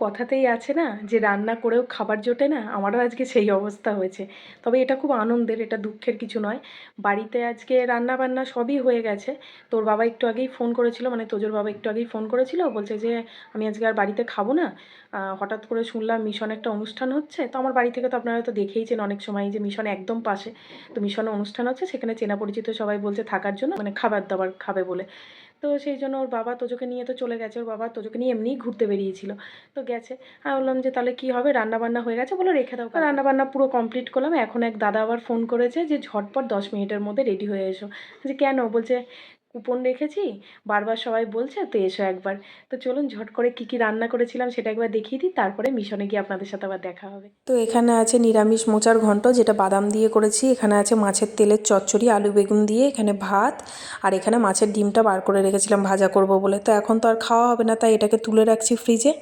কথাতেই আছে না যে রান্না করেও খাবার জোটে না, আমারও আজকে সেই অবস্থা হয়েছে। তবে এটা খুব আনন্দের, এটা দুঃখের কিছু নয়। বাড়িতে আজকে রান্না বান্না সবই হয়ে গেছে। তোর বাবা একটু আগেই ফোন করেছিল, মানে তোজোর বাবা একটু আগেই ফোন করেছিল, বলছে যে আমি আজকে আর বাড়িতে খাবো না। হঠাৎ করে শুনলাম মিশনে একটা অনুষ্ঠান হচ্ছে। তো আমার বাড়ি থেকে তো আপনারা তো দেখেইছেন অনেক সময় যে মিশন একদম পাশে। তো মিশনে অনুষ্ঠান হচ্ছে, সেখানে চেনা পরিচিত সবাই বলছে থাকার জন্য, মানে খাবার দাবার খাবে বলে। তো সেই জন্য ওর বাবা তোজোকে নিয়ে তো চলে গেছে, ওর বাবা তোজোকে নিয়ে এমনিই ঘুরতে বেরিয়েছিল। তো গেছে। আমি বললাম যে তাহলে কী হবে, রান্নাবান্না হয়ে গেছে? বললো রেখে দাও। রান্নাবান্না পুরো কমপ্লিট করলাম, এখন এক দাদা আবার ফোন করেছে যে ঝটপট 10 মিনিটের মধ্যে রেডি হয়ে এসো। যে কেন? বলছে কুপন রেখেছি, বারবার সবাই বলছে, তো এসো একবার। তো চলুন ঝট করে কী কী রান্না করেছিলাম সেটা একবার দেখিয়ে দিই, তারপরে মিশনে গিয়ে আপনাদের সাথে আবার দেখা হবে। তো এখানে আছে নিরামিষ মোচার ঘন্ট, যেটা বাদাম দিয়ে করেছি। এখানে আছে মাছের তেলের চচ্চড়ি আলু বেগুন দিয়ে, এখানে ভাত, আর এখানে মাছের ডিমটা বার করে রেখেছিলাম ভাজা করব বলে। তো এখন তো আর খাওয়া হবে না, তাই এটাকে তুলে রাখছি ফ্রিজে।